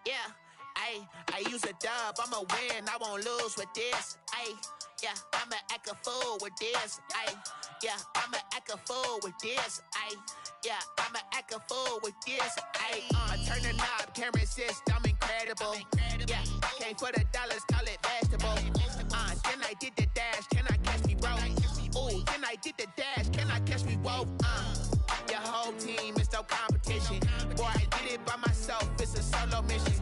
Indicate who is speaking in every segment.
Speaker 1: Yeah, I use a dub, I'ma win, I won't lose with this. Yeah, I'ma act a fool with this. Yeah, I'ma act a fool with this. Yeah, I'ma act a fool with this. I turn the knob, can't resist, I'm incredible. Yeah, came for the dollars, call it vegetable. Then I did the dash, can I catch me, bro? Ooh, then I did the dash, can I catch me, whoa? Your whole team is no competition. Boy, I did it by myself, it's a solo mission.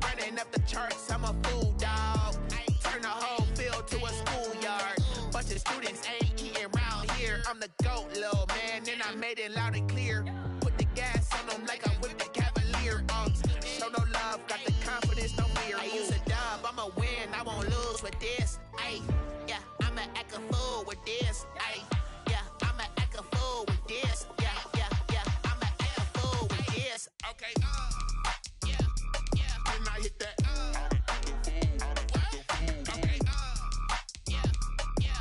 Speaker 1: Running up the charts, I'm a fool, dog. Turn the whole field to a schoolyard. Bunch of students ain't eating round here. I'm the GOAT, little man, and I made it loud and clear. Put the gas on them like I whipped the Cavalier. Show no love, got the confidence, no fear. I use a dub, I'ma win, I won't lose with this. Yeah, I'ma act a fool with this. Yeah, I'ma act a fool with this. Yeah, I'ma act a fool with this. Okay, yeah, then I hit that. Okay, yeah,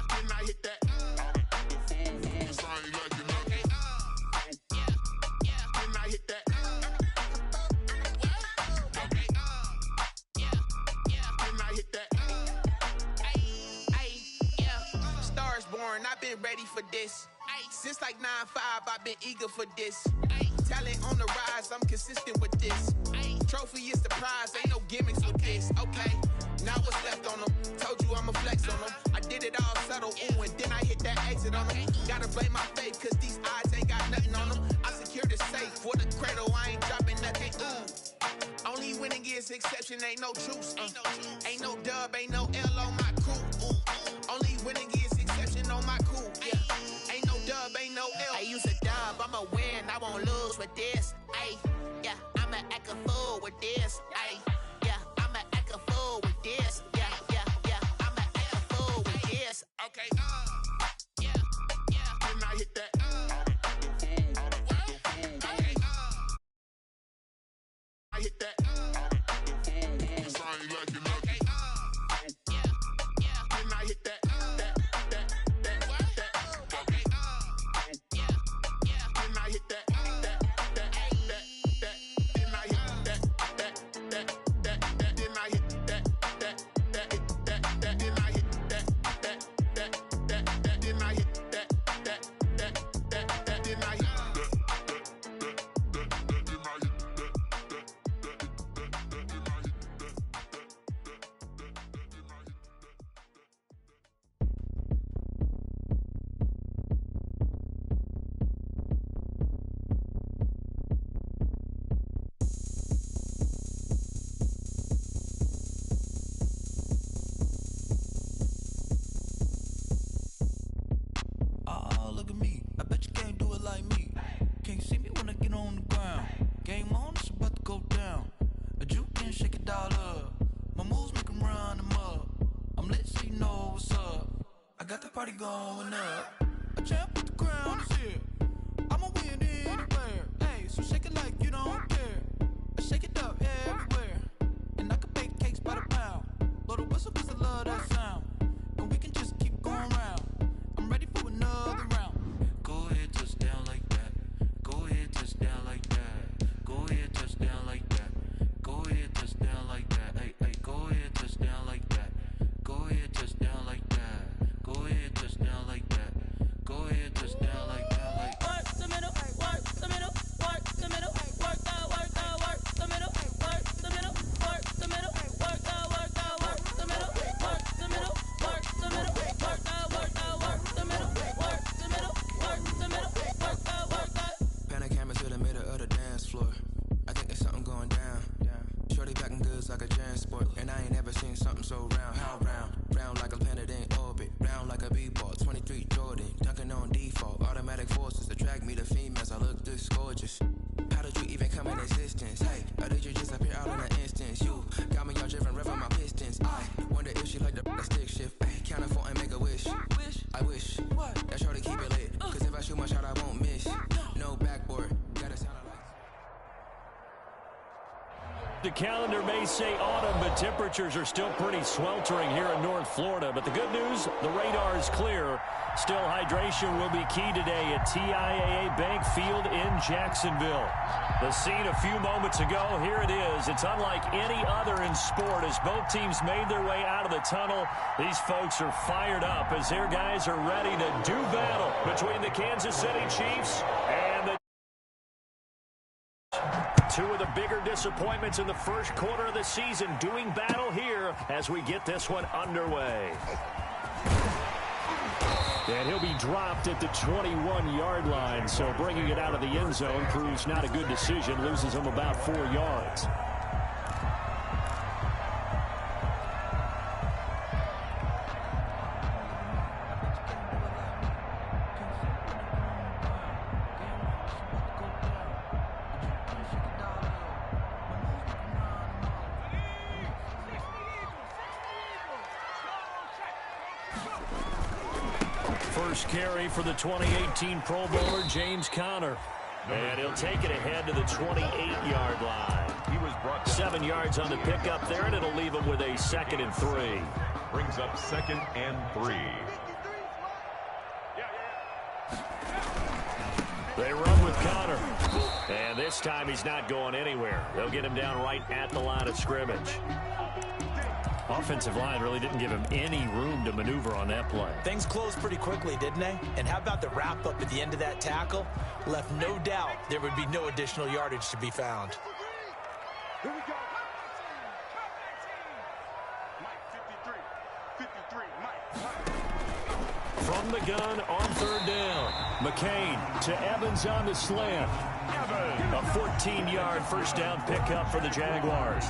Speaker 1: then I hit that. Sorry, like you know. Okay, yeah, then I hit that. Okay, yeah, then I hit that. Yeah, stars born, I've been ready for this. Since like 9-5, I've been eager for this. Talent on the rise, I'm consistent with this. Trophy is the prize, ain't no gimmicks with this. Okay, now what's left on them? Told you I'ma flex on them. I did it all subtle, ooh, and then I hit that exit on them. Gotta blame my faith, cause these odds ain't got nothing on them. I secured the safe for the cradle, I ain't dropping nothing, ooh. Only winning is exception, ain't no truce. Ain't no dub, ain't no L on my crew. Ooh. Only winning is exception on my cool. Yeah, ain't no dub, ain't no L. I use a dub, I'ma win, I won't lose with this. Yeah, I'ma act a fool with this. Yeah, I'ma act a fool with this. Yeah, I'ma act a fool with this. Okay, yeah, then I hit that. Okay, I hit that. Sorry, like you know. Okay, yeah, then I hit that. Okay, yeah, then I hit that.
Speaker 2: Party going up. A champ with the crown is here. I'ma win anywhere. Hey, so shake it like you don't care. I shake it up everywhere. And I can bake cakes by the pound. Blow the whistle cause I love that sound. And we can just keep going round. I'm ready for another round. Go ahead, touch down like that. Go ahead, touch down like that. Go ahead, touch down like that. Go ahead, touch down like that. Hey, go ahead, touch down like that. Go ahead, touch down like that. Go ahead, touch down like that. Go ahead, touch down like that. Like work the middle, work the middle, work the middle, work the middle, work the middle, work the middle, work the middle, work the middle, work the middle, work the middle, work the middle, work the middle, work the. Pan a camera to the middle of the dance floor. I think there's something going down. Shorty backing goods like a transport, and I ain't never seen something so round. How round? Round like a planet in orbit, round like a b-ball. 23 Jordan, dunking on default. Automatic forces attract me to females. I look this gorgeous. How did you even come in existence? Hey, or did you just appear out in an instance? You got me all driven, revving my pistons. I wonder if she like the stick shift. Hey, count it for and make a wish. I wish that shorty keep it lit. Cause if I shoot my shot, I won't miss. No backboard, gotta sound like.
Speaker 3: The calendar may say autumn, but temperatures are still pretty sweltering here in North Florida. But the good news, the radar is clear. Still, hydration will be key today at TIAA Bank Field in Jacksonville. The scene a few moments ago, here it is. It's unlike any other in sport as both teams made their way out of the tunnel. These folks are fired up as their guys are ready to do battle between the Kansas City Chiefs and the two of the bigger disappointments in the first quarter of the season doing battle here as we get this one underway. And he'll be dropped at the 21-yard line, so bringing it out of the end zone proves not a good decision, loses him about 4 yards. First carry for the 2018 Pro Bowler, James Conner. And he'll take it ahead to the 28-yard line.
Speaker 4: He was brought down.
Speaker 3: 7 yards on the pickup there, and it'll leave him with a 2nd and 3.
Speaker 4: Brings up 2nd and 3.
Speaker 3: They run with Conner. And this time he's not going anywhere. They'll get him down right at the line of scrimmage. Offensive line really didn't give him any room to maneuver on that play.
Speaker 5: Things closed pretty quickly, didn't they? And how about the wrap-up at the end of that tackle? Left no doubt there would be no additional yardage to be found.
Speaker 4: Here we go.
Speaker 3: From the gun on 3rd down. McCain to Evans on the slant. A 14-yard first down pickup for the Jaguars.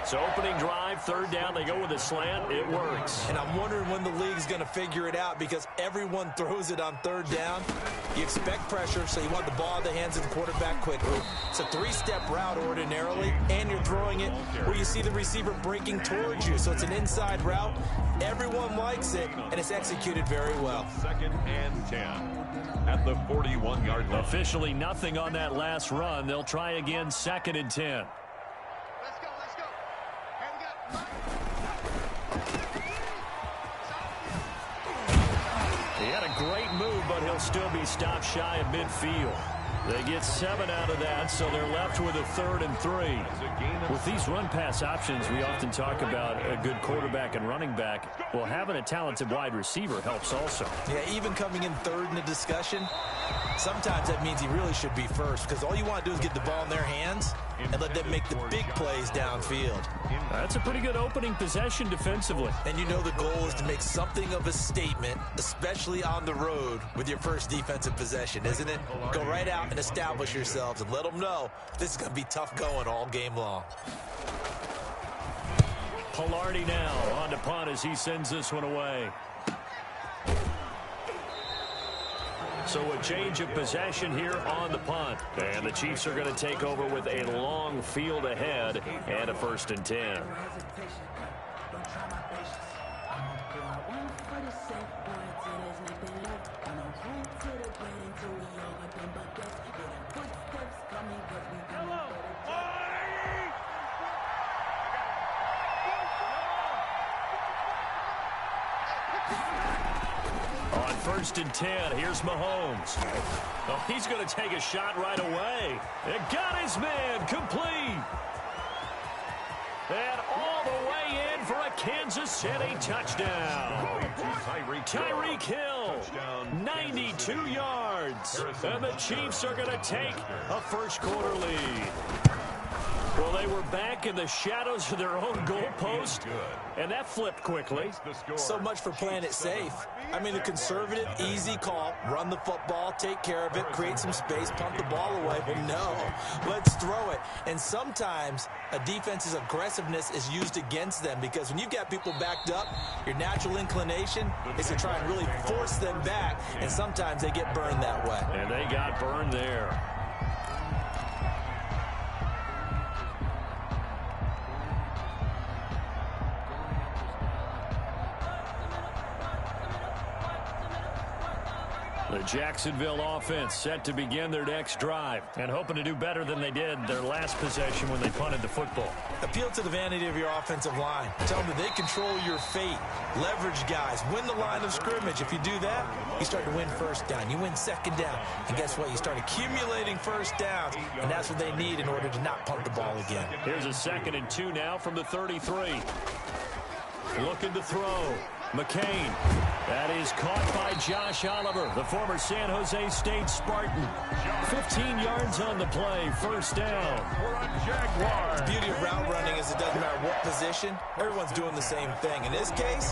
Speaker 3: So opening drive, 3rd down, they go with a slant. It works.
Speaker 5: And I'm wondering when the league's going to figure it out because everyone throws it on 3rd down. You expect pressure, so you want the ball in the hands of the quarterback quickly. It's a 3-step route ordinarily, and you're throwing it where you see the receiver breaking towards you. So it's an inside route. Everyone likes it, and it's executed very well.
Speaker 4: 2nd and 10 at the 41-yard line.
Speaker 3: Officially nothing on that last run. They'll try again, 2nd and 10. He had a great move, but he'll still be stopped shy of midfield. They get 7 out of that, so they're left with a 3rd and 3. With these run-pass options, we often talk about a good quarterback and running back. Well, having a talented wide receiver helps also.
Speaker 5: Yeah, even coming in 3rd in the discussion, sometimes that means he really should be first because all you want to do is get the ball in their hands and let them make the big plays downfield.
Speaker 3: That's a pretty good opening possession defensively.
Speaker 5: And you know the goal is to make something of a statement, especially on the road with your first defensive possession, isn't it? Go right out and establish yourselves and let them know this is going to be tough going all game long.
Speaker 3: Pilardi now on to punt as he sends this one away. So a change of possession here on the punt. And the Chiefs are going to take over with a long field ahead and a 1st and 10. On 1st and 10, here's Mahomes. Oh, he's going to take a shot right away. It got his man complete. And all the way in for a Kansas City touchdown. Tyreek Hill, 92 yards. And the Chiefs are going to take a first quarter lead. Well, they were back in the shadows of their own goalpost, and that flipped quickly.
Speaker 5: So much for playing it safe. I mean, the conservative, easy call, run the football, take care of it, create some space, pump the ball away. But no, let's throw it. And sometimes a defense's aggressiveness is used against them because when you've got people backed up, your natural inclination is to try and really force them back, and sometimes they get burned that way.
Speaker 3: And they got burned there. The Jacksonville offense set to begin their next drive and hoping to do better than they did their last possession when they punted the football.
Speaker 5: Appeal to the vanity of your offensive line. Tell them that they control your fate. Leverage guys. Win the line of scrimmage. If you do that, you start to win first down. You win second down. And guess what? You start accumulating first downs. And that's what they need in order to not punt the ball again.
Speaker 3: Here's a 2nd and 2 now from the 33. Looking to throw. McCain. That is caught by Josh Oliver, the former San Jose State Spartan. 15 yards on the play, first down.
Speaker 5: The beauty of route running is it doesn't matter what position. Everyone's doing the same thing. In this case,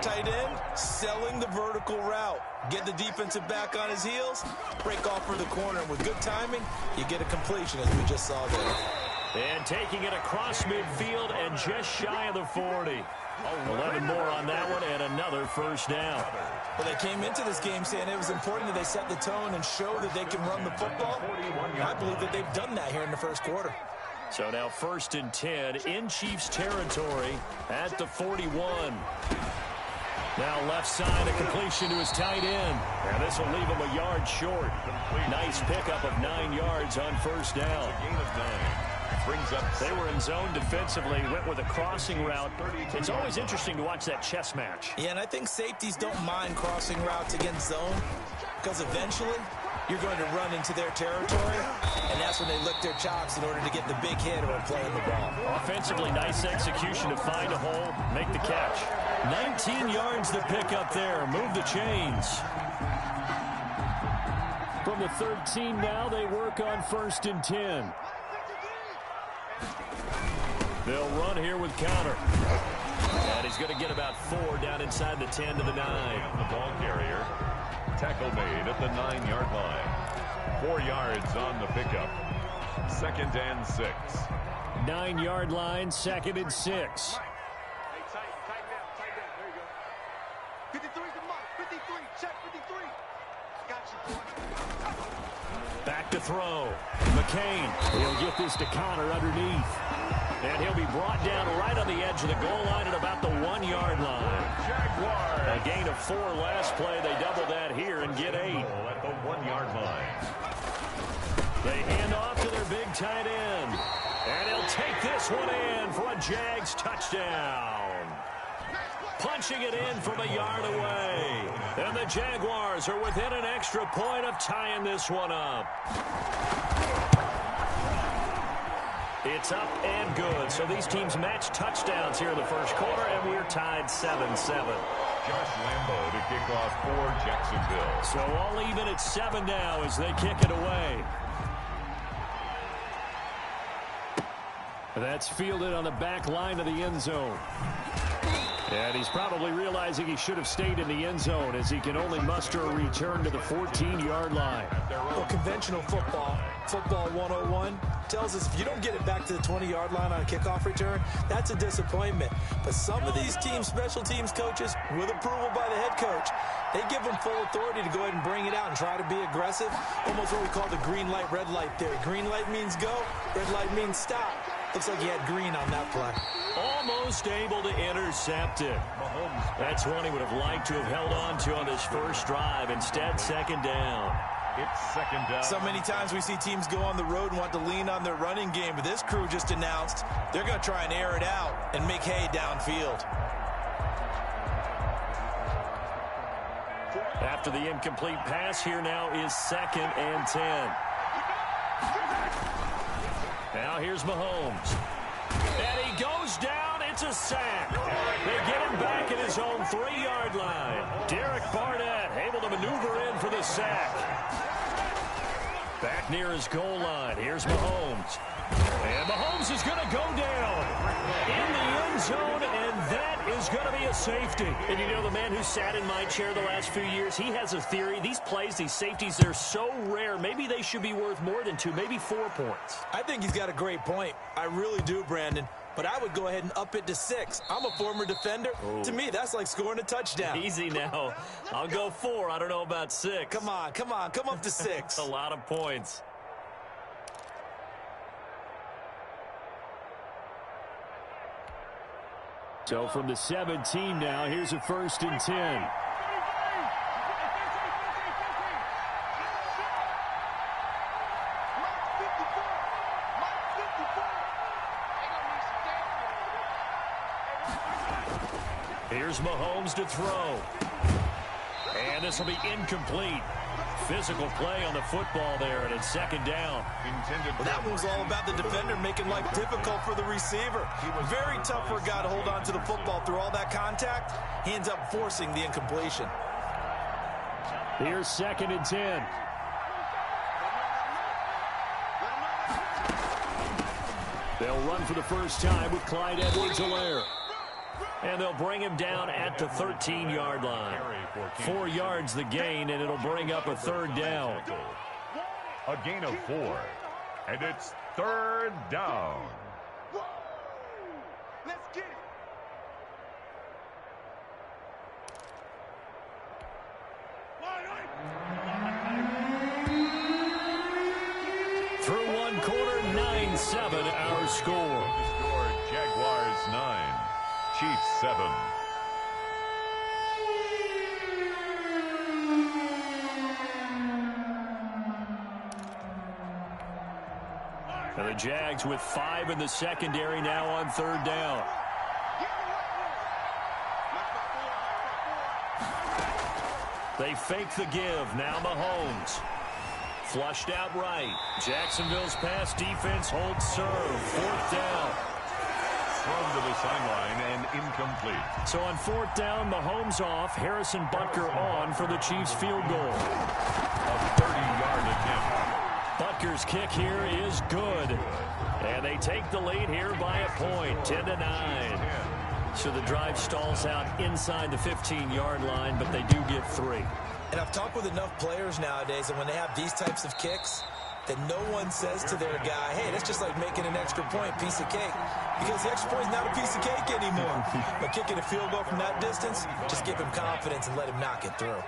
Speaker 5: tight end, selling the vertical route. Get the defensive back on his heels, break off for the corner. And with good timing, you get a completion, as we just saw there.
Speaker 3: And taking it across midfield and just shy of the 40. 11 more on that one and another first down.
Speaker 5: Well, they came into this game saying it was important that they set the tone and show that they can run the football. And I believe that they've done that here in the first quarter.
Speaker 3: So now 1st and 10 in Chiefs territory at the 41. Now left side, a completion to his tight end. And this will leave him a yard short. Nice pickup of 9 yards on first down. They were in zone defensively, went with a crossing route. It's always interesting to watch that chess match.
Speaker 5: Yeah, and I think safeties don't mind crossing routes against zone because eventually you're going to run into their territory, and that's when they lick their chops in order to get the big hit or play in the ball.
Speaker 3: Offensively, nice execution to find a hole, make the catch. 19 yards to pick up there. Move the chains. From the 13 now, they work on 1st and 10. They'll run here with counter. And he's going to get about 4 down inside the 10 to the 9.
Speaker 4: The ball carrier. Tackle made at the 9-yard line. 4 yards on the pickup. 2nd and 6.
Speaker 3: 9-yard line, 2nd and 6.
Speaker 6: Hey, tighten down. There you go. 53's the mark. 53. Check 53. Got you.
Speaker 3: Back to throw. McCain. He'll get this to Connor underneath. And he'll be brought down right on the edge of the goal line at about the 1-yard line. A gain of 4 last play. They double that here and get 8.
Speaker 4: At the 1-yard line.
Speaker 3: They hand off to their big tight end. And he'll take this one in for a Jags touchdown. Punching it in from a yard away. And the Jaguars are within an extra point of tying this one up. It's up and good. So these teams match touchdowns here in the first quarter, and we're tied 7-7.
Speaker 4: Josh Lambo to kick off for Jacksonville.
Speaker 3: So all even at 7 now as they kick it away. That's fielded on the back line of the end zone. And he's probably realizing he should have stayed in the end zone as he can only muster a return to the 14-yard line.
Speaker 5: Well, conventional football 101, tells us if you don't get it back to the 20-yard line on a kickoff return, that's a disappointment. But some of these teams, special teams coaches, with approval by the head coach, they give them full authority to go ahead and bring it out and try to be aggressive. Almost what we call the green light, red light theory. Green light means go, red light means stop. Looks like he had green on that play.
Speaker 3: Almost able to intercept it. That's one he would have liked to have held on to on this first drive. Instead, 2nd down.
Speaker 4: It's 2nd down.
Speaker 5: So many times we see teams go on the road and want to lean on their running game, but this crew just announced they're going to try and air it out and make hay downfield.
Speaker 3: After the incomplete pass, here now is 2nd and 10. Now here's Mahomes. And he goes down. It's a sack. They get him back at his own 3-yard line. Derek Barnett able to maneuver in for the sack. Back near his goal line. Here's Mahomes. And Mahomes is going to go down in the end zone, and that is going to be a safety. And you know, the man who sat in my chair the last few years, he has a theory. These plays, these safeties, they're so rare. Maybe they should be worth more than 2, maybe 4 points.
Speaker 5: I think he's got a great point. I really do, Brandon. But I would go ahead and up it to 6. I'm a former defender. To me, that's like scoring a touchdown.
Speaker 3: Easy now. I'll go 4. I don't know about 6.
Speaker 5: Come on. Come up to 6.
Speaker 3: A lot of points. So from the 17 now, here's a 1st and 10. Here's Mahomes to throw. And this will be incomplete. Physical play on the football there, and it's second down.
Speaker 5: Well, that one was all about the defender making life difficult for the receiver. Very tough for a guy to hold on to the football through all that contact. He ends up forcing the incompletion.
Speaker 3: Here's 2nd and 10. They'll run for the first time with Clyde Edwards-Helaire. And they'll bring him down at the 13-yard line. 4 yards the gain, and it'll bring up a third down.
Speaker 4: A gain of 4. And it's third down.
Speaker 6: Let's get it.
Speaker 3: Through one quarter, 9-7 our score.
Speaker 4: Jaguars 9, Chiefs 7.
Speaker 3: And the Jags with 5 in the secondary now on third down. They fake the give. Now Mahomes. Flushed out right. Jacksonville's pass defense holds serve. 4th down.
Speaker 4: Thrown to the sideline and incomplete.
Speaker 3: So on 4th down, Mahomes off. Harrison Butker on for the Chiefs field goal.
Speaker 4: A 30-yard attempt.
Speaker 3: Butker's kick here is good. And they take the lead here by a point, 10-9. So the drive stalls out inside the 15-yard line, but they do get 3.
Speaker 5: And I've talked with enough players nowadays, and when they have these types of kicks, that no one says to their guy, hey, that's just like making an extra point, piece of cake. Because the extra point is not a piece of cake anymore. But kicking a field goal from that distance, just give him confidence and let him knock it through.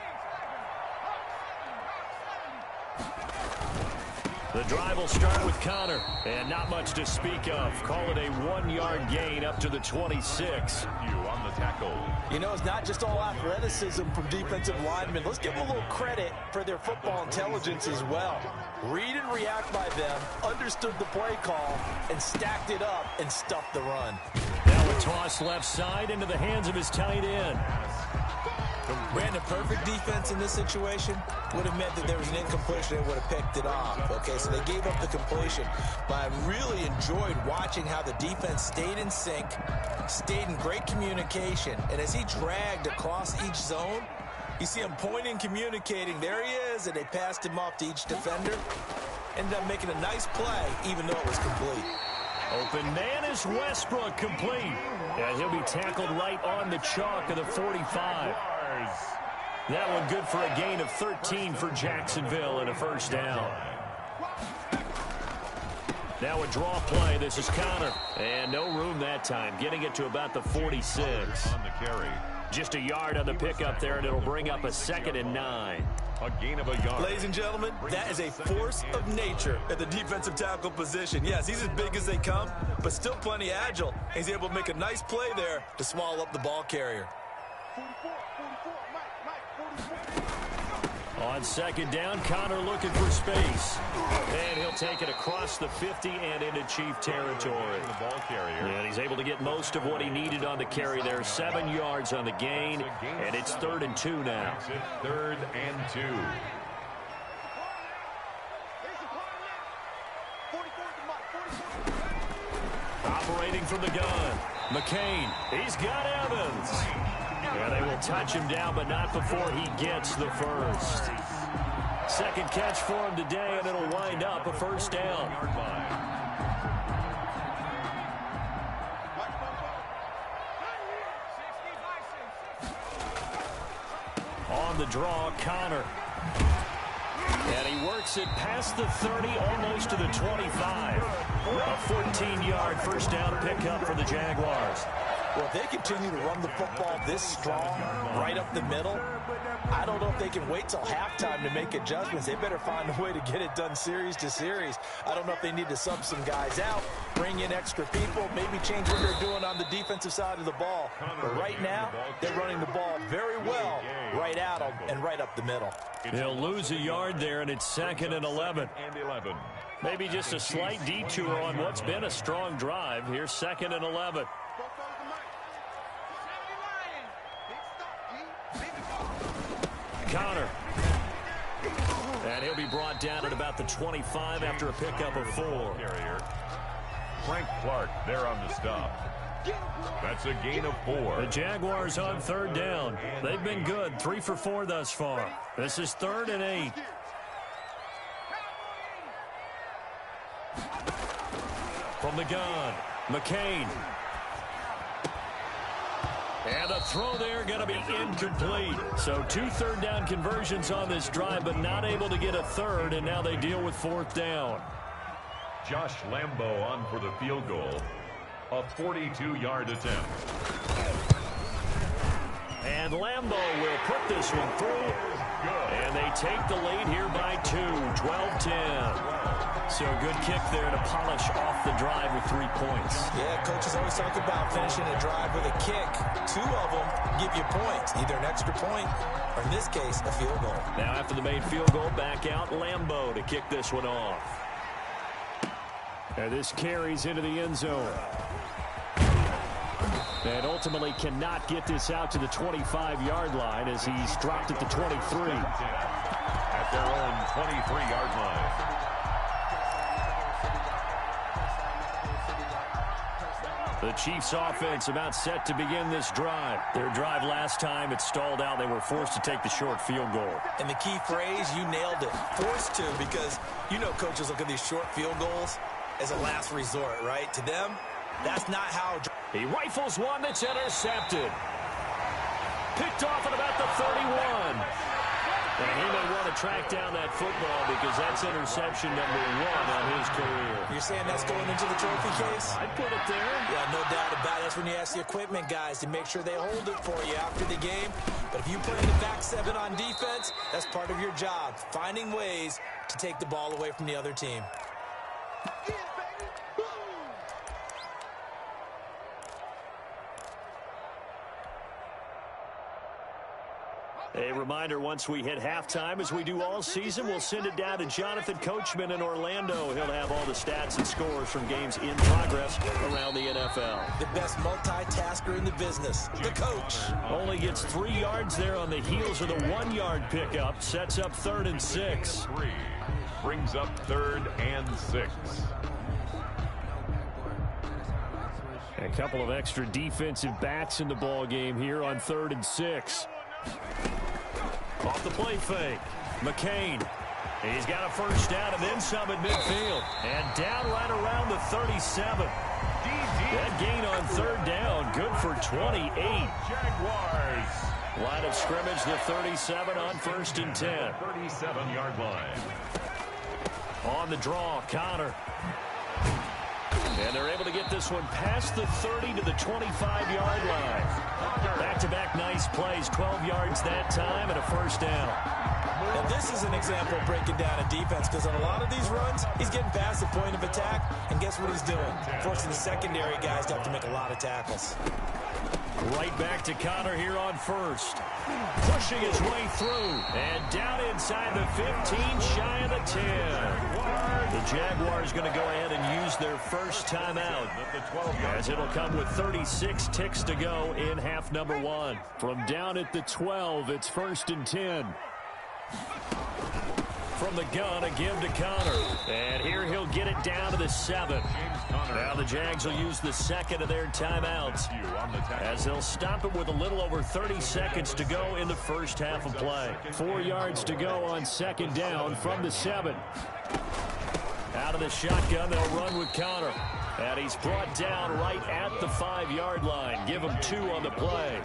Speaker 3: The drive will start with Connor, and not much to speak of. Call it a 1-yard gain up to the 26.
Speaker 4: You on the tackle.
Speaker 5: You know, it's not just all athleticism from defensive linemen. Let's give them a little credit for their football intelligence as well. Read and react by them, understood the play call, and stacked it up and stuffed the run.
Speaker 3: Now a toss left side into the hands of his tight end.
Speaker 5: Brandon, perfect defense in this situation would have meant that there was an incompletion. They would have picked it off. Okay, so they gave up the completion. But I really enjoyed watching how the defense stayed in sync, stayed in great communication. And as he dragged across each zone, you see him pointing, communicating. There he is, and they passed him off to each defender. Ended up making a nice play, even though it was complete.
Speaker 3: Open man is Westbrook, complete. And he'll be tackled right on the chalk of the 45. That one good for a gain of 13 for Jacksonville and a first down. Now a draw play. This is Connor. And no room that time. Getting it to about the 46.
Speaker 4: On the carry.
Speaker 3: Just a yard on the pickup there, and it'll bring up a 2nd and 9.
Speaker 4: A gain of a yard.
Speaker 5: Ladies and gentlemen, that is a force of nature at the defensive tackle position. Yes, he's as big as they come, but still plenty agile. He's able to make a nice play there to swallow up the ball carrier.
Speaker 6: 44, Mike, 44.
Speaker 3: On 2nd down, Connor looking for space. And he'll take it across the 50 and into Chief territory.
Speaker 4: The ball carrier.
Speaker 3: And he's able to get most of what he needed on the carry there. 7 yards on the gain, and it's 3rd and 2 now.
Speaker 4: 3rd and 2.
Speaker 3: Operating from the gun, McCain. He's got Evans. Yeah, they will touch him down, but not before he gets the first. Second catch for him today, and it'll wind up a first down. On the draw, Connor. And he works it past the 30, almost to the 25. A 14-yard first down pickup for the Jaguars.
Speaker 5: Well, if they continue to run the football this strong, right up the middle, I don't know if they can wait till halftime to make adjustments. They better find a way to get it done series to series. I don't know if they need to sub some guys out, bring in extra people, maybe change what they're doing on the defensive side of the ball. But right now, they're running the ball very well right at them and right up the middle.
Speaker 3: They'll lose a yard there, and it's 2nd and 11. Maybe just a slight detour on what's been a strong drive. Here's 2nd and 11. Connor. And he'll be brought down at about the 25 after a pickup of 4.
Speaker 4: Frank Clark there on the stop. That's a gain of 4.
Speaker 3: The Jaguars on 3rd down. They've been good, 3 for 4 thus far. This is 3rd and 8. From the gun, McCain. And the throw there going to be incomplete. So 2 3rd down conversions on this drive, but not able to get a 3rd, and now they deal with 4th down.
Speaker 4: Josh Lambo on for the field goal. A 42-yard attempt.
Speaker 3: And Lambo will put this one through. And they take the lead here by 2, 12-10. So a good kick there to polish off the drive with 3 points.
Speaker 5: Yeah, coaches always talk about finishing a drive with a kick. 2 of them give you points, either an extra point or, in this case, a field goal.
Speaker 3: Now after the made field goal, back out Lambo to kick this one off. And this carries into the end zone. And ultimately cannot get this out to the 25-yard line as he's dropped at the 23.
Speaker 4: At their own 23-yard line.
Speaker 3: The Chiefs offense about set to begin this drive. Their drive last time, it stalled out. They were forced to take the short field goal.
Speaker 5: And the key phrase, you nailed it. Forced to, because you know coaches look at these short field goals as a last resort, right? To them, that's not how.
Speaker 3: He rifles one that's intercepted. Picked off at about the 31. And he may want to track down that football because that's interception number 1 on his career.
Speaker 5: You're saying that's going into the trophy case?
Speaker 3: I'd put it there.
Speaker 5: Yeah, no doubt about it. That's when you ask the equipment guys to make sure they hold it for you after the game. But if you play the back 7 on defense, that's part of your job, finding ways to take the ball away from the other team.
Speaker 3: A reminder, once we hit halftime, as we do all season, we'll send it down to Jonathan Coachman in Orlando. He'll have all the stats and scores from games in progress around the NFL.
Speaker 5: The best multitasker in the business, the coach.
Speaker 3: Only gets 3 yards there on the heels of the 1-yard pickup. Sets up 3rd and 6.
Speaker 4: 3 brings up 3rd and 6.
Speaker 3: A couple of extra defensive backs in the ball game here on 3rd and 6. Off the play fake. McCain. He's got a first down and then some at midfield. And down right around the 37. That gain on 3rd down. Good for 28.
Speaker 4: Jaguars.
Speaker 3: Line of scrimmage, the 37 on 1st and 10.
Speaker 4: 37-yard line.
Speaker 3: On the draw, Connor. And they're able to get this one past the 30 to the 25-yard line. Back-to-back nice plays, 12 yards that time and a first down.
Speaker 5: Now this is an example of breaking down a defense, because on a lot of these runs, he's getting past the point of attack, and guess what he's doing? Forcing the secondary guys to have to make a lot of tackles.
Speaker 3: Right back to Connor here on 1st. Pushing his way through. And down inside the 15, shy of the 10. The Jaguars going to go ahead and use their first timeout, as it'll come with 36 ticks to go in half number 1. From down at the 12, it's 1st and 10. From the gun, a give to Connor. And here he'll get it down to the 7. Now the Jags will use the second of their timeouts, as they'll stop it with a little over 30 seconds to go in the first half of play. 4 yards to go on 2nd down from the 7. Out of the shotgun, they'll run with Connor. And he's brought down right at the 5-yard line. Give him 2 on the play.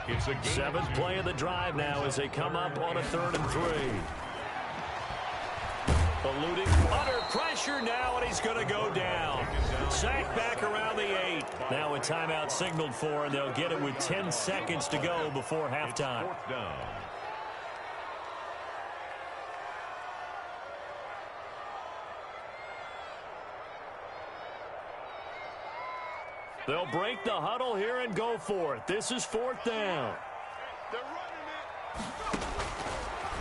Speaker 4: It's a
Speaker 3: 7th play of the drive now as they come up on a 3rd and 3. Eluding under pressure now, and he's going to go down. Sacked back around the 8. Now a timeout signaled for, and they'll get it with 10 seconds to go before halftime.
Speaker 4: 4th down.
Speaker 3: They'll break the huddle here and go for it. This is 4th down.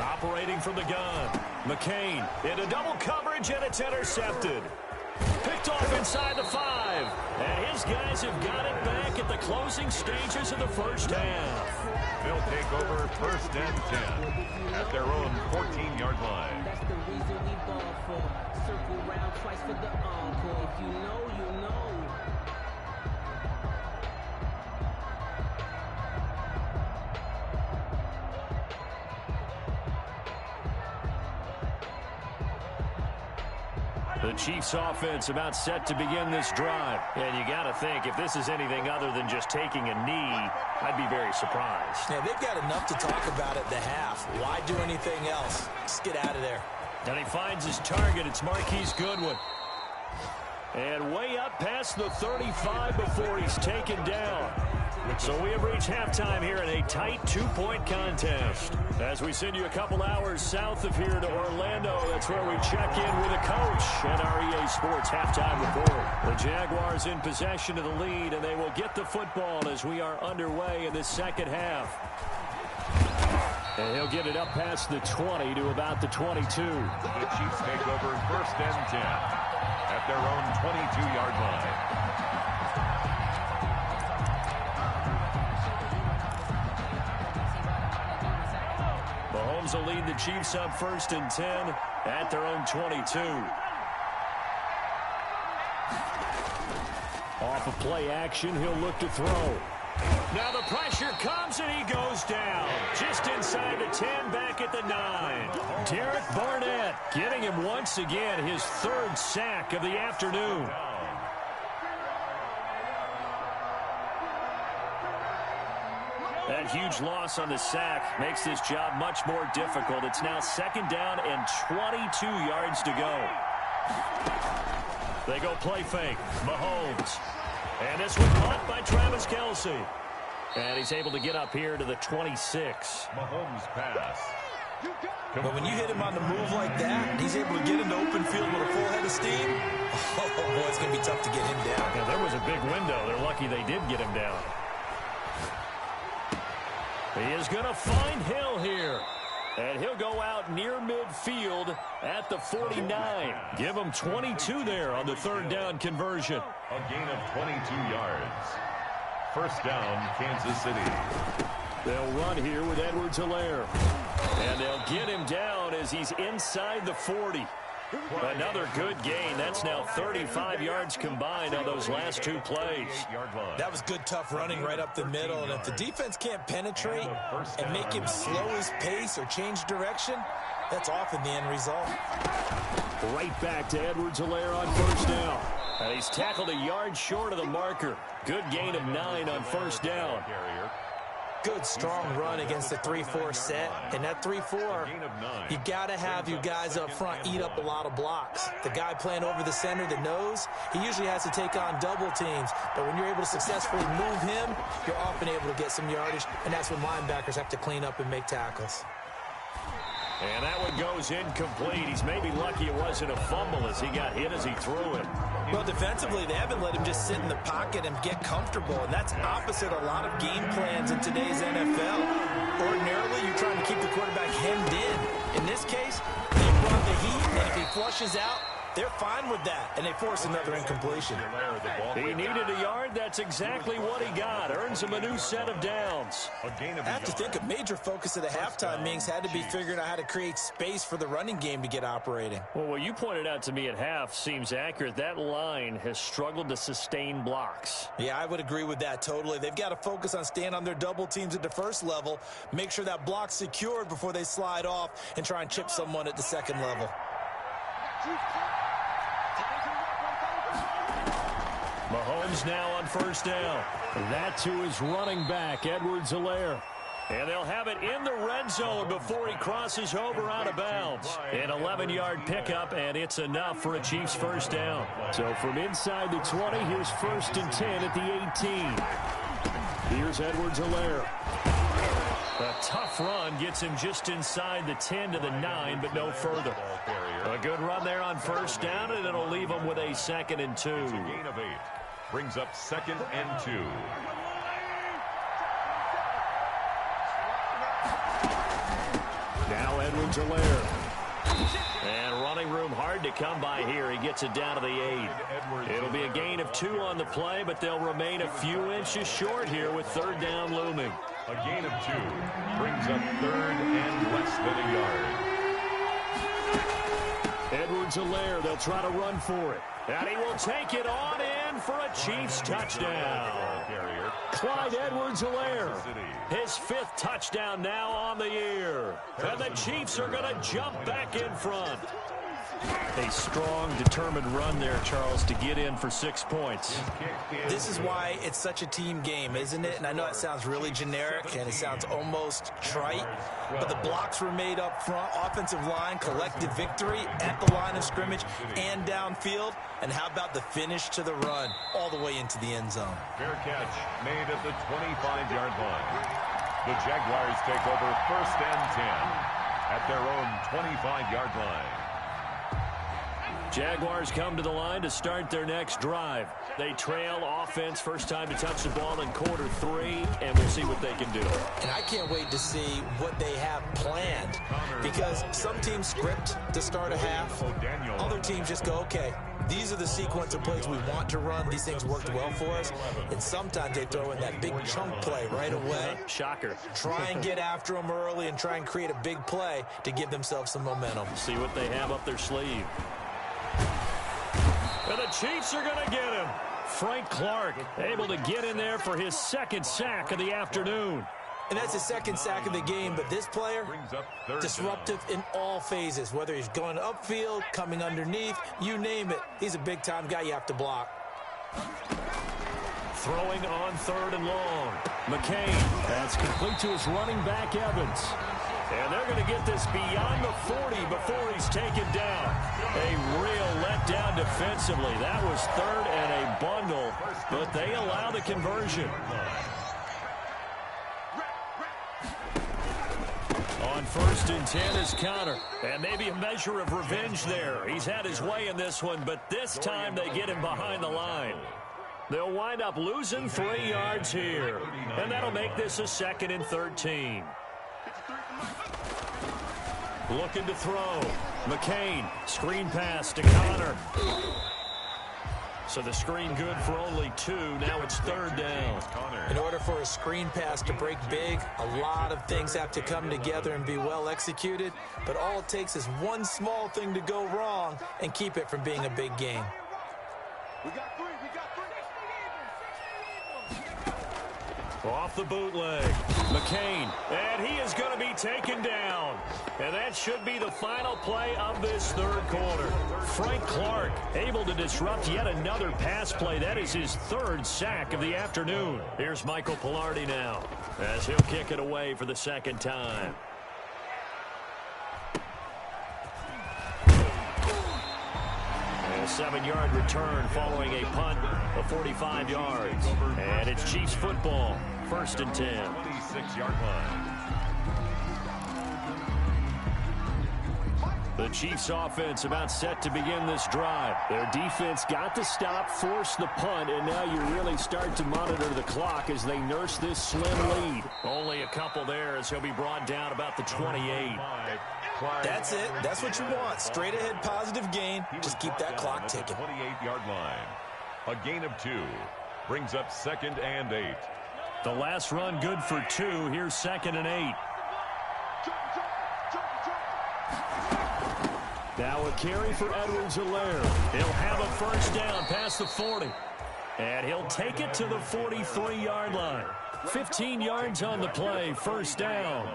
Speaker 3: Operating from the gun. McCain into double coverage, and it's intercepted. Picked off inside the 5. And his guys have got it back at the closing stages of the first half.
Speaker 4: They'll take over 1st and 10 at their own 14-yard line.
Speaker 7: That's the reason we ball for. Circle round twice for the encore. If you know, you know.
Speaker 3: The Chiefs offense about set to begin this drive. And you got to think, if this is anything other than just taking a knee, I'd be very surprised.
Speaker 5: Yeah, they've got enough to talk about at the half. Why do anything else? Just get out of there.
Speaker 3: And he finds his target. It's Marquise Goodwin. And way up past the 35 before he's taken down. So we have reached halftime here in a tight 2-point contest. As we send you a couple hours south of here to Orlando, that's where we check in with a coach at our EA Sports halftime report. The Jaguars in possession of the lead, and they will get the football as we are underway in this second half. And he'll get it up past the 20 to about the 22.
Speaker 4: The Chiefs take over 1st and 10 at their own 22-yard line.
Speaker 3: Mahomes will lead the Chiefs up 1st and 10 at their own 22. Off of play action, he'll look to throw. Now the pressure comes and he goes down. Just inside the 10, back at the 9. Derek Barnett getting him once again his 3rd sack of the afternoon. That huge loss on the sack makes this job much more difficult. It's now 2nd down and 22 yards to go. They go play fake. Mahomes. And this one caught by Travis Kelce. And he's able to get up here to the 26.
Speaker 4: Mahomes pass.
Speaker 5: But when you hit him on the move like that, he's able to get into open field with a full head of steam. Oh, boy, it's going to be tough to get him down.
Speaker 3: Yeah, there was a big window. They're lucky they did get him down. He is going to find Hill here. And he'll go out near midfield at the 49. Give him 22 there on the 3rd down conversion.
Speaker 4: A gain of 22 yards. 1st down, Kansas City.
Speaker 3: They'll run here with Edwards-Helaire. And they'll get him down as he's inside the 40. Another good gain. That's now 35 yards combined on those last 2 plays.
Speaker 5: That was good, tough running right up the middle. And if the defense can't penetrate and make him slow his pace or change direction, that's often the end result.
Speaker 3: Right back to Edwards-Helaire on 1st down. And he's tackled a yard short of the marker. Good gain of 9 on 1st down.
Speaker 5: Good, strong run against the 3-4 set. And that 3-4, you got to have your guys up front eat up a lot of blocks. The guy playing over the center, the nose, he usually has to take on double teams. But when you're able to successfully move him, you're often able to get some yardage. And that's when linebackers have to clean up and make tackles.
Speaker 3: And that one goes incomplete. He's maybe lucky it wasn't a fumble as he got hit as he threw it.
Speaker 5: Well, defensively, they haven't let him just sit in the pocket and get comfortable, and that's opposite a lot of game plans in today's NFL. Ordinarily, you're trying to keep the quarterback hemmed in. In this case, they brought the heat, and if he flushes out, they're fine with that, and they force another incompletion.
Speaker 3: He needed a yard. That's exactly what he got. Earns him a new set of downs.
Speaker 5: I have to think a major focus of the halftime meetings had to be figuring out how to create space for the running game to get operating.
Speaker 3: Well, what you pointed out to me at half seems accurate. That line has struggled to sustain blocks.
Speaker 5: Yeah, I would agree with that totally. They've got to focus on staying on their double teams at the 1st level, make sure that block's secured before they slide off and try and chip someone at the 2nd level.
Speaker 3: Mahomes now on 1st down. That to his running back, Edwards-Helaire. And they'll have it in the red zone before he crosses over out of bounds. An 11-yard pickup, and it's enough for a Chiefs 1st down. So from inside the 20, here's 1st and 10 at the 18. Here's Edwards-Helaire. A tough run gets him just inside the 10 to the 9, but no further. A good run there on 1st down, and it'll leave him with a 2nd and 2.
Speaker 4: It's a gain of 8. Brings up 2nd and 2.
Speaker 3: Now Edwards-Helaire. And running room hard to come by here. He gets it down to the 8. It'll be a gain of 2 on the play, but they'll remain a few inches short here with third down looming.
Speaker 4: A gain of 2 brings up third and less than a yard.
Speaker 3: Edwards-Helaire, they'll try to run for it. And he will take it on in for a Chiefs touchdown. Clyde Edwards-Helaire, his 5th touchdown now on the year. And the Chiefs are going to jump back in front. A strong, determined run there, Charles, to get in for 6 points.
Speaker 5: This is why it's such a team game, isn't it? And I know it sounds really generic and it sounds almost trite, but the blocks were made up front, offensive line, collective victory at the line of scrimmage and downfield. And how about the finish to the run all the way into the end zone?
Speaker 4: Fair catch made at the 25-yard line. The Jaguars take over 1st and 10 at their own 25-yard line.
Speaker 3: Jaguars come to the line to start their next drive. They trail offense, first time to touch the ball in quarter 3, and we'll see what they can do.
Speaker 5: And I can't wait to see what they have planned, because some teams script to start a half. Other teams just go, okay, these are the sequence of plays we want to run. These things worked well for us. And sometimes they throw in that big chunk play right away.
Speaker 3: Shocker.
Speaker 5: Try and get after them early and try and create a big play to give themselves some momentum.
Speaker 3: See what they have up their sleeve. And the Chiefs are going to get him. Frank Clark able to get in there for his 2nd sack of the afternoon.
Speaker 5: And that's his 2nd sack of the game, but this player, disruptive in all phases, whether he's going upfield, coming underneath, you name it. He's a big-time guy you have to block.
Speaker 3: Throwing on 3rd and long. McCain. That's complete to his running back, Evans. And they're going to get this beyond the 40 before he's taken down. A real letdown defensively. That was 3rd and a bundle, but they allow the conversion. On 1st and 10 is Connor. And maybe a measure of revenge there. He's had his way in this one, but this time they get him behind the line. They'll wind up losing 3 yards here. And that'll make this a 2nd and 13. Looking to throw. McCain, screen pass to Connor. So the screen good for only 2. Now it's 3rd down.
Speaker 5: In order for a screen pass to break big, a lot of things have to come together and be well executed. But all it takes is one small thing to go wrong and keep it from being a big game.
Speaker 6: We got 3.
Speaker 3: Off the bootleg. McCain. And he is going to be taken down. And that should be the final play of this 3rd quarter. Frank Clark able to disrupt yet another pass play. That is his 3rd sack of the afternoon. Here's Michael Pilardi now as he'll kick it away for the 2nd time. A 7-yard return following a punt of 45 yards. And it's Chiefs football, 1st and 10.
Speaker 4: 26-yard line.
Speaker 3: The Chiefs offense about set to begin this drive. Their defense got the stop, forced the punt, and now you really start to monitor the clock as they nurse this slim lead. Only a couple there as he'll be brought down about the 28.
Speaker 5: That's it. That's what you want. Straight ahead positive gain. Just keep that clock ticking.
Speaker 4: 28-yard line. A gain of 2 brings up 2nd and 8.
Speaker 3: The last run good for 2. Here's 2nd and 8. Now a carry for Edwards-Helaire. He'll have a 1st down past the 40. And he'll take it to the 43-yard line. 15 yards on the play, 1st down.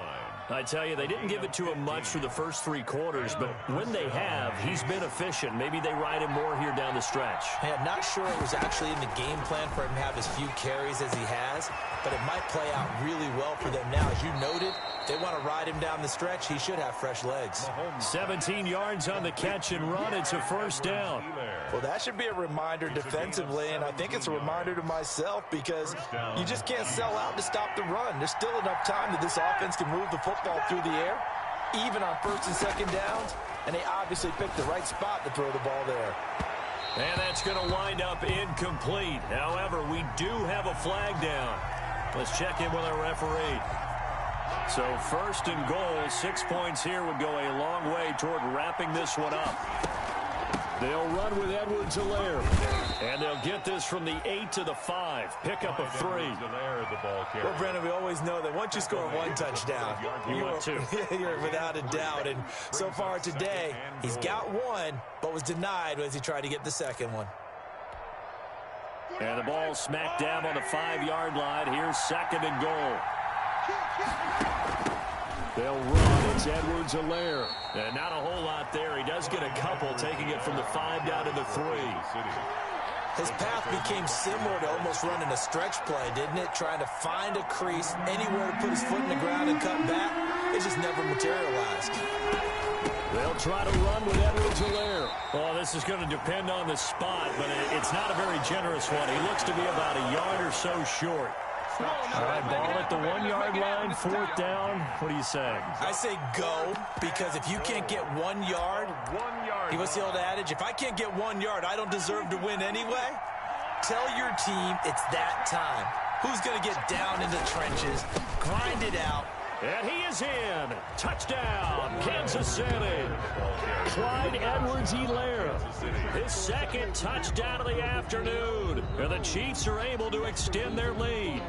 Speaker 3: I tell you, they didn't give it to him much for the first 3 quarters, but when they have, he's been efficient. Maybe they ride him more here down the stretch.
Speaker 5: Hey, I'm not sure it was actually in the game plan for him to have as few carries as he has, but it might play out really well for them now. As you noted, if they want to ride him down the stretch, he should have fresh legs.
Speaker 3: 17 yards on the catch and run. It's a 1st down.
Speaker 5: Well, that should be a reminder defensively, and I think it's a reminder to myself because you just can't sell out to stop the run. There's still enough time that this offense can move the football through the air, even on 1st and 2nd downs, and they obviously picked the right spot to throw the ball there.
Speaker 3: And that's going to wind up incomplete. However, we do have a flag down. Let's check in with our referee. So first and goal, 6 points here would go a long way toward wrapping this one up. They'll run with Edwards-Helaire. And they'll get this from the 8 to the 5. Pick up of 3.
Speaker 5: Well, Brendan, we always know that once you score one touchdown, you're without a doubt. And so far today, he's got one, but was denied as he tried to get the second one.
Speaker 3: And the ball smacked down on the 5-yard line. Here's second and goal. They'll run. It's Edwards-Helaire. And not a whole lot there. He does get a couple, taking it from the 5 down to the 3.
Speaker 5: His path became similar to almost running a stretch play, didn't it? Trying to find a crease, anywhere to put his foot in the ground and cut back. It just never materialized.
Speaker 3: They'll try to run with Edwards-Helaire. Oh, this is going to depend on the spot, but it's not a very generous one. He looks to be about a yard or so short. All right, ball at the 1-yard line, 4th down. What do you say?
Speaker 5: I say go, because if you can't get 1 yard, what's the old adage? If I can't get 1 yard, I don't deserve to win anyway. Tell your team it's that time. Who's going to get down in the trenches, grind it out.
Speaker 3: And he is in. Touchdown, Kansas City. Clyde Edwards-Helaire. His second touchdown of the afternoon. And the Chiefs are able to extend their lead.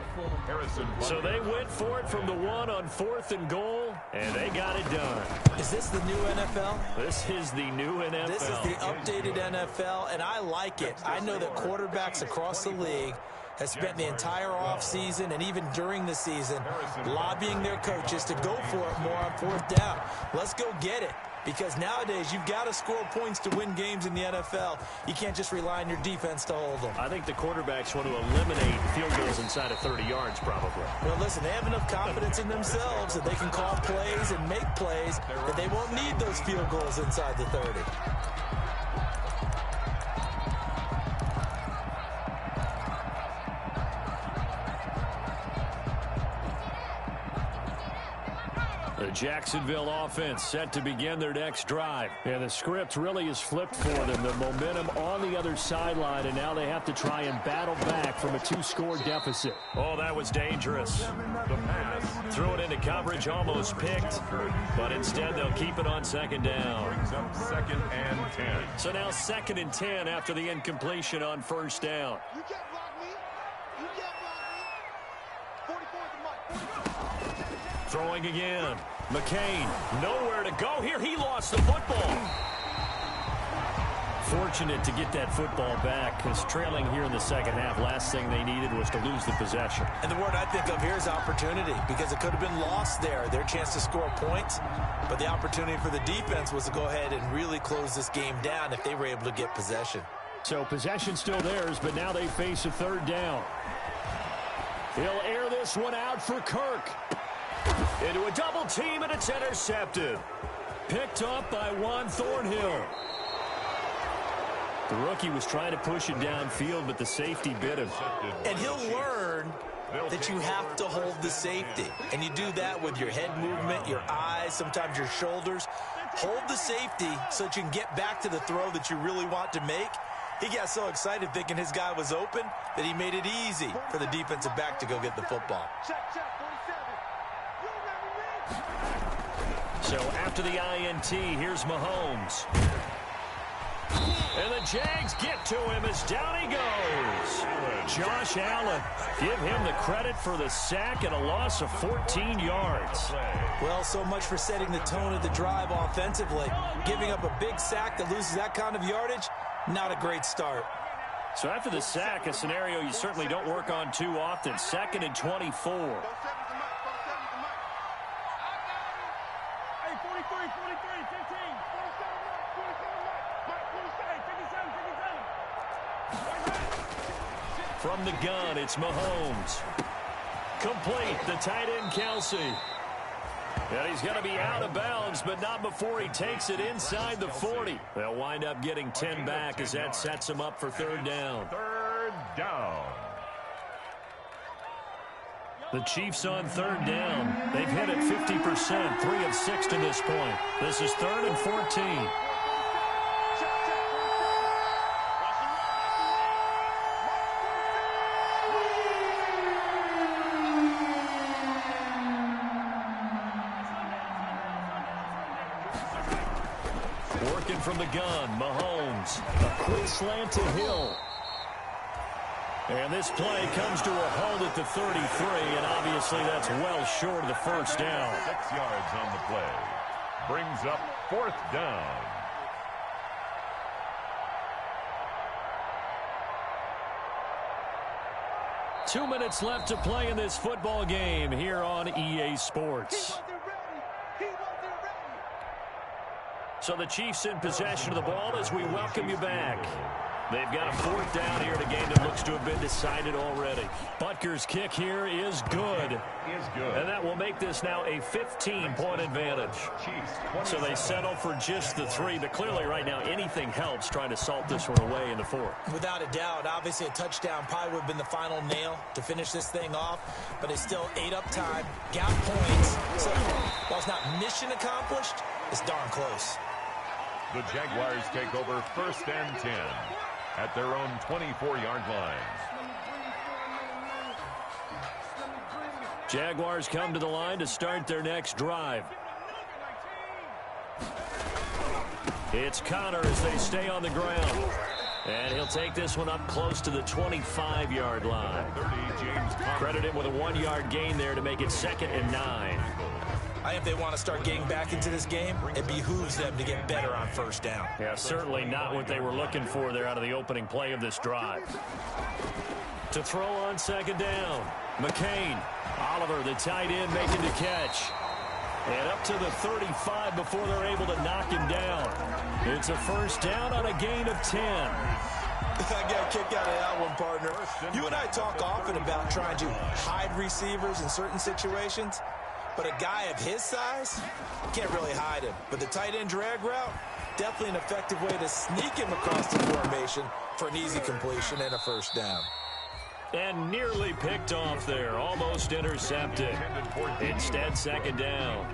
Speaker 3: So they went for it from the 1 on 4th and goal, and they got it done.
Speaker 5: Is this the new NFL?
Speaker 3: This is the new NFL.
Speaker 5: This is the updated NFL, and I like it. I know that quarterbacks across the league has spent the entire offseason and even during the season lobbying their coaches to go for it more on 4th down. Let's go get it. Because nowadays, you've got to score points to win games in the NFL. You can't just rely on your defense to hold them.
Speaker 3: I think the quarterbacks want to eliminate field goals inside of 30 yards, probably.
Speaker 5: Well, listen, they have enough confidence in themselves that they can call plays and make plays that they won't need those field goals inside the 30.
Speaker 3: The Jacksonville offense set to begin their next drive. And the script really is flipped for them. The momentum on the other sideline, and now they have to try and battle back from a 2-score deficit. Oh, that was dangerous. The pass. Threw it into coverage, almost picked. But instead, they'll keep it on 2nd down.
Speaker 4: Brings up 2nd and 10.
Speaker 3: So now 2nd and 10 after the incompletion on 1st down.
Speaker 6: You can't block me. You can't block me. 44 at the mic.
Speaker 3: Throwing again. McCain, nowhere to go here. He lost the football. Fortunate to get that football back, because trailing here in the second half, last thing they needed was to lose the possession.
Speaker 5: And the word I think of here is opportunity, because it could have been lost there, their chance to score points. But the opportunity for the defense was to go ahead and really close this game down if they were able to get possession.
Speaker 3: So possession still theirs, but now they face a 3rd down. He'll air this one out for Kirk. Into a double team, and it's intercepted. Picked up by Juan Thornhill. The rookie was trying to push it downfield, but the safety bit him.
Speaker 5: And he'll learn that you have to hold the safety. And you do that with your head movement, your eyes, sometimes your shoulders. Hold the safety so that you can get back to the throw that you really want to make. He got so excited thinking his guy was open that he made it easy for the defensive back to go get the football.
Speaker 6: Check, 47. You remember me?
Speaker 3: So after the INT, here's Mahomes. And the Jags get to him as down he goes. Josh Allen. Give him the credit for the sack and a loss of 14 yards.
Speaker 5: Well, so much for setting the tone of the drive offensively. Giving up a big sack that loses that kind of yardage, not a great start.
Speaker 3: So after the sack, a scenario you certainly don't work on too often. 2nd and 24. From the gun, it's Mahomes. Complete, the tight end, Kelsey. And he's going to be out of bounds, but not before he takes it inside the 40. They'll wind up getting 10 back as that sets him up for 3rd down.
Speaker 4: 3rd down.
Speaker 3: The Chiefs on 3rd down. They've hit it 50%, 3 of 6 to this point. This is 3rd and 14. Working from the gun, Mahomes. A quick slant to Hill. And this play comes to a halt at the 33, and obviously that's well short of the first down.
Speaker 4: 6 yards on the play. Brings up 4th down.
Speaker 3: Two minutes left to play in this football game here on EA Sports. So the Chiefs in possession of the ball as we welcome you back. They've got a 4th down here in a game that looks to have been decided already. Butker's kick here is good. And that will make this now a 15-point advantage. So they settle for just the 3, but clearly right now anything helps trying to salt this one away in the 4th.
Speaker 5: Without a doubt, obviously a touchdown probably would have been the final nail to finish this thing off, but they still ate up time, got points. So while it's not mission accomplished, it's darn close.
Speaker 4: The Jaguars take over 1st and 10 at their own 24-yard line.
Speaker 3: Jaguars come to the line to start their next drive. It's Connor as they stay on the ground. And he'll take this one up close to the 25-yard line. Credit him with a 1-yard gain there to make it 2nd and 9.
Speaker 5: I think if they want to start getting back into this game, it behooves them to get better on 1st down.
Speaker 3: Yeah, certainly not what they were looking for there out of the opening play of this drive. To throw on 2nd down, McCain. Oliver, the tight end, making the catch. And up to the 35 before they're able to knock him down. It's a 1st down on a gain of 10.
Speaker 5: I got a kick out of that one, partner. You and I talk often about trying to hide receivers in certain situations. But a guy of his size, can't really hide him. But the tight end drag route, definitely an effective way to sneak him across the formation for an easy completion and a 1st down.
Speaker 3: And nearly picked off there, almost intercepted. Instead, 2nd down.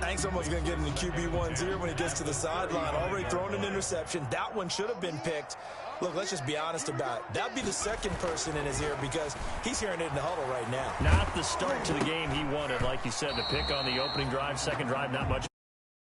Speaker 5: I think someone's going to get into QB1's ear when he gets to the sideline. Already thrown an interception. That one should have been picked. Look, let's just be honest about it. That'd be the 2nd person in his ear because he's hearing it in the huddle right now.
Speaker 3: Not the start to the game he wanted. Like you said, the pick on the opening drive, 2nd drive, not much